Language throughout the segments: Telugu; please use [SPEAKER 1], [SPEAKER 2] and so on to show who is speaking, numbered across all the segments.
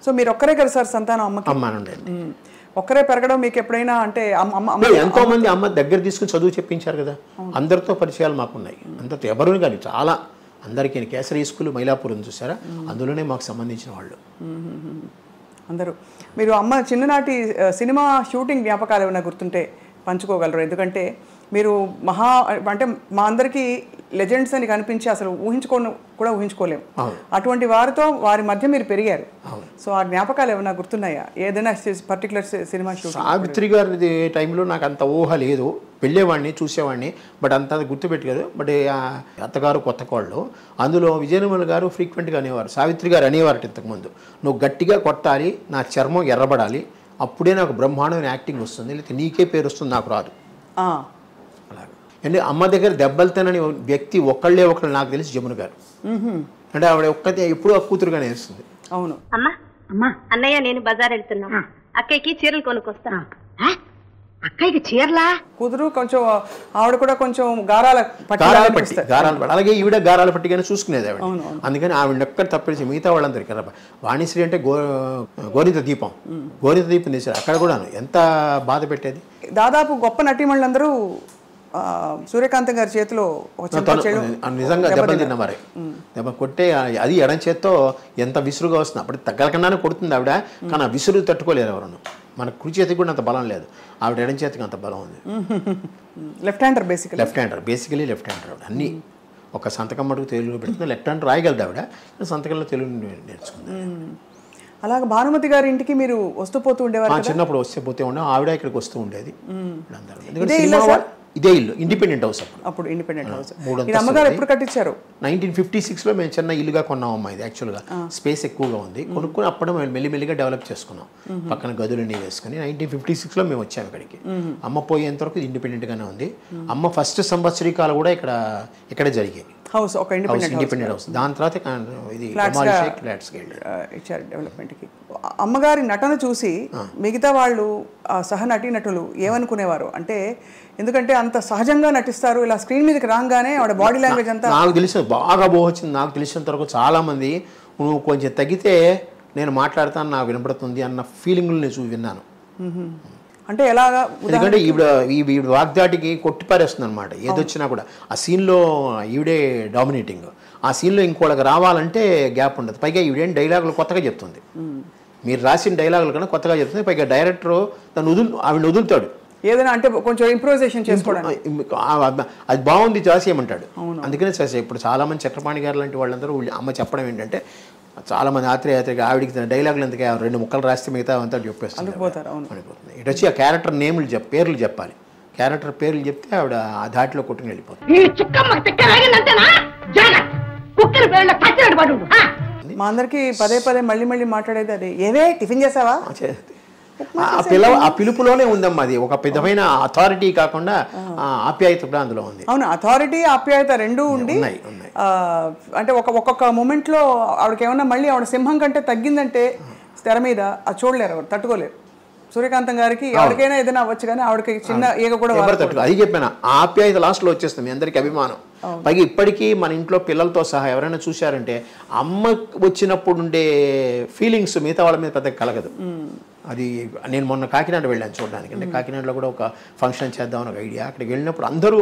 [SPEAKER 1] సో మీరు ఒక్కరే కదా సార్ సంతానం అమ్మకి?
[SPEAKER 2] అమ్మానండి.
[SPEAKER 1] ఒక్కరే పెరగడం మీకు ఎప్పుడైనా అంటే
[SPEAKER 2] ఎంతో మంది అమ్మ దగ్గర తీసుకుని చదువు చెప్పించారు కదా, అందరితో పరిచయాలు మాకున్నాయి. అందరితో ఎవరు కానీ చాలా అందరికీ కేసరి స్కూల్ మైలాపూర్ చూసారా, అందులోనే మాకు సంబంధించిన వాళ్ళు
[SPEAKER 1] అందరూ. మీరు అమ్మ చిన్ననాటి సినిమా షూటింగ్ జ్ఞాపకాలు ఏమైనా గుర్తుంటే పంచుకోగలరు? ఎందుకంటే మీరు అంటే మా అందరికీ లెజెండ్స్ అని కనిపించి అసలు ఊహించుకోలేము. అటువంటి వారితో వారి మధ్య మీరు పెరిగారు. సో ఆ జ్ఞాపకాలు ఏమైనా గుర్తున్నాయా? ఏదైనా పర్టికులర్ సినిమా షూటింగ్?
[SPEAKER 2] సావిత్రి గారి టైంలో నాకు అంత ఊహ లేదు, వెళ్ళేవాడిని చూసేవాడిని, బట్ అంత గుర్తుపెట్టుకోదు. బట్ అత్తగారు కొత్త కోళ్ళు అందులో విజయనిర్మల గారు ఫ్రీక్వెంట్గా అనేవారు, సావిత్రి గారు అనేవారు ఇంతకుముందు, నువ్వు గట్టిగా కొట్టాలి, నా చర్మం ఎర్రబడాలి, అప్పుడే నాకు బ్రహ్మాండమైన యాక్టింగ్ వస్తుంది, లేకపోతే నీకే పేరు వస్తుంది, నాకు రాదు. అలాగే అంటే అమ్మ దగ్గర దెబ్బలు తినని వ్యక్తి ఒకళ్ళే ఒకళ్ళు నాకు తెలిసి జమున గారు. అంటే ఆవిడ ఒక్కతే ఎప్పుడూ కూతురుగానే వేస్తుంది.
[SPEAKER 1] అవును.
[SPEAKER 3] అమ్మా అన్నయ్య నేను బజార్ వెళ్తున్నా, అక్కయ్యకి చీరలు కొనుక్కొస్తా. అక్కయ్యకి చీరలా?
[SPEAKER 1] కూతురు కొంచెం ఆవిడ కూడా కొంచెం గారాల పట్టి,
[SPEAKER 2] అలాగే ఈవిడ గారాల పట్టిగానే చూసుకునేది ఆవిడ. అందుకని ఆవిడ ఎక్కడ తప్పేసి మిగతా వాళ్ళందరికీ వాణిశ్రీ అంటే గోరిత దీపం తీశారు, అక్కడ కూడా ఎంత బాధ పెట్టేది.
[SPEAKER 1] దాదాపు గొప్ప నటీమణులందరూ సూర్యకాంతం గారి చేతిలో
[SPEAKER 2] నిజంగా దెబ్బలు తిన్న మరి దెబ్బ కొట్టే అది ఎడం చేత్తో ఎంత విసురుగా వస్తుంది, అప్పుడు తగ్గలకన్నానే కొడుతుంది ఆవిడ, కానీ ఆ విసురు తట్టుకోలేరు ఎవరన్నా. మన కుడి చేతికి కూడా అంత బలం లేదు, ఆవిడ ఎడం చేతికి అంత బలం ఉంది.
[SPEAKER 1] Left hander
[SPEAKER 2] basically left hander ఆవిడ. అన్ని ఒక సంతకం మటుకు తెలుగులో పెడుతుంది, లెఫ్ట్ హ్యాండ్ రాయగలదు ఆవిడ, సంతకంలో తెలుగు నేర్చుకుంది.
[SPEAKER 1] అలాగే భానుమతి గారి ఇంటికి మీరు వస్తూ పోతూ ఉండేవారు?
[SPEAKER 2] చిన్నప్పుడు వస్తే పోతే ఉండే, ఆవిడ ఇక్కడికి వస్తూ ఉండేది. ఇదే ఇల్లు, ఇండిపెండెంట్ హౌస్.
[SPEAKER 1] అప్పుడు ఇండిపెండెంట్ హౌస్. అమ్మగారు ఎప్పుడు కట్టించారు?
[SPEAKER 2] 1956లో మేము చిన్న ఇల్లుగా కొన్నాం అమ్మా. ఇది యాక్చువల్గా స్పేస్ ఎక్కువగా ఉంది, కొనుక్కుని అప్పుడు మేము మెల్లిమెల్లిగా డెవలప్ చేసుకున్నాం, పక్కన గదులన్నీ వేసుకుని. 1956లో మేము వచ్చాము ఇక్కడికి. అమ్మ పోయేంత వరకు ఇది ఇండిపెండెంట్గానే ఉంది. అమ్మ ఫస్ట్ సంవత్సరీకాలు కూడా ఇక్కడే జరిగాయి.
[SPEAKER 1] హౌస్ ఒక
[SPEAKER 2] ఇండిపెండెంట్ హౌస్. దాని తర్వాత ఇది
[SPEAKER 1] ఇచ్చారు డెవలప్మెంట్కి. అమ్మగారి నటన చూసి మిగతా వాళ్ళు సహ నటీనటులు ఏమనుకునేవారు? అంటే ఎందుకంటే అంత సహజంగా నటిస్తారు, ఇలా స్క్రీన్ మీదకి రాగానే ఆవిడ బాడీ లాంగ్వేజ్ అంతా
[SPEAKER 2] నాకు తెలిసిన బాగా వచ్చింది. నాకు తెలిసినంత వరకు చాలా మంది నువ్వు కొంచెం తగ్గితే నేను మాట్లాడతాను, నాకు వినపడుతుంది అన్న ఫీలింగ్లు నేను విన్నాను.
[SPEAKER 1] అంటే ఎలాగా?
[SPEAKER 2] ఎందుకంటే ఈవిడ వాగ్దాటికి కొట్టిపారేస్తుంది అనమాట, ఏదొచ్చినా కూడా. ఆ సీన్లో ఈవిడే డామినేటింగ్, ఆ సీన్లో ఇంకోళ్ళకి రావాలంటే గ్యాప్ ఉండదు. పైగా ఈవిడేం డైలాగులు కొత్తగా చెప్తుంది, మీరు రాసిన డైలాగులు కన్నా కొత్తగా చెప్తుంది. పైగా డైరెక్టర్ ఆవిడ వదులుతాడు
[SPEAKER 1] ఏదైనా, అంటే కొంచెం ఇంప్రూవైజేషన్ చేసుకోవడానికి.
[SPEAKER 2] అది బాగుంది చేసేయమంటాడు, అందుకనే చేసే. ఇప్పుడు చాలామంది చక్రపాణి గారు లాంటి వాళ్ళందరూ అమ్మ చెప్పడం ఏంటంటే, చాలామంది ఆత్రేయాత్రిగా ఆవిడికి డైలాగులు ఎందుకు 2 ముక్కలు రాస్తే మిగతా అంతా చెప్పేస్తుంది. ఇటు వచ్చి ఆ క్యారెక్టర్ నేములు పేర్లు చెప్పాలి, క్యారెక్టర్ పేర్లు చెప్తే ఆవిడ ఆ ధాటిలో కొట్టుకుని వెళ్ళిపోతుంది.
[SPEAKER 1] మా అందరికి పదే పదే మళ్ళీ మాట్లాడేది అది, ఏవే టిఫిన్ చేసావా?
[SPEAKER 2] ఆ పిలుపులోనే ఉందమ్మా, అది ఒక విధమైన అథారిటీ కాకుండా ఆప్యాయత కూడా అందులో ఉంది.
[SPEAKER 1] అవును, అథారిటీ ఆప్యాయత రెండూ ఉండి అంటే ఒక్కొక్క మూమెంట్ లో ఆవిడకి ఏమన్నా మళ్ళీ ఆవిడ సింహం కంటే తగ్గిందంటే తెర మీద అది చూడలేరు, ఎవరు తట్టుకోలేరు. సూర్యకాంతం గారికి ఎవరికైనా ఏదైనా అవ్వచ్చు, కానీ ఆవిడకి చిన్న ఈగ కూడా
[SPEAKER 2] అది చెప్పాను. ఆప్యాయత లాస్ట్ లో వచ్చేస్తుంది, మీ అందరికి అభిమానం. పైగా ఇప్పటికీ మన ఇంట్లో పిల్లలతో సహా ఎవరైనా చూశారంటే అమ్మ వచ్చినప్పుడు ఉండే ఫీలింగ్స్ మిగతా వాళ్ళ మీద పెద్దగా కలగదు. అది నేను మొన్న కాకినాడ వెళ్ళాను చూడడానికి. అంటే కాకినాడలో కూడా ఒక ఫంక్షన్ చేద్దామని ఒక ఐడియా. అక్కడికి వెళ్ళినప్పుడు అందరూ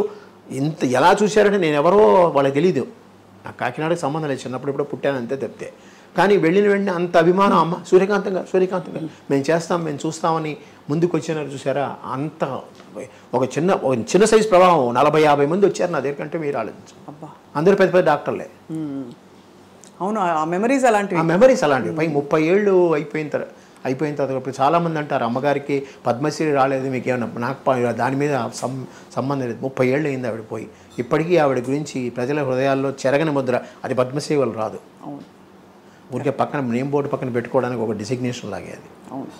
[SPEAKER 2] ఎలా చూశారంటే నేను ఎవరో వాళ్ళకి తెలీదు, నాకు కాకినాడకి సంబంధం లేదు, చిన్నప్పుడు ఇప్పుడు పుట్టాను అంతే తప్పితే. కానీ వెళ్ళిన వెంటనే అంత అభిమానం, అమ్మ సూర్యకాంతం గారు మేము చేస్తాం, మేము చూస్తామని ముందుకు వచ్చినారు చూసారా. అంత ఒక చిన్న సైజు ప్రభావం, 40-50 మంది వచ్చారు నా దగ్గర కంటే, మీరు ఆలోచించు. అందరూ పెద్ద డాక్టర్లే.
[SPEAKER 1] అవును, ఆ మెమరీస్
[SPEAKER 2] అలాంటివి. పై 30 ఏళ్ళు అయిపోయిన తర్వాత చాలామంది అంటారు అమ్మగారికి పద్మశ్రీ రాలేదు మీకు ఏమన్నా. నాకు దాని మీద సంబంధం లేదు. 30 ఏళ్ళు అయింది ఆవిడ పోయి. ఇప్పటికీ ఆవిడ గురించి ప్రజల హృదయాల్లో చెరగని ముద్ర. అది పద్మశ్రీ వాళ్ళు రాదు, ఊరికే పక్కన నేమ్ బోర్డు పక్కన పెట్టుకోవడానికి ఒక డిసిగ్నేషన్ లాగే అది.
[SPEAKER 1] అవును.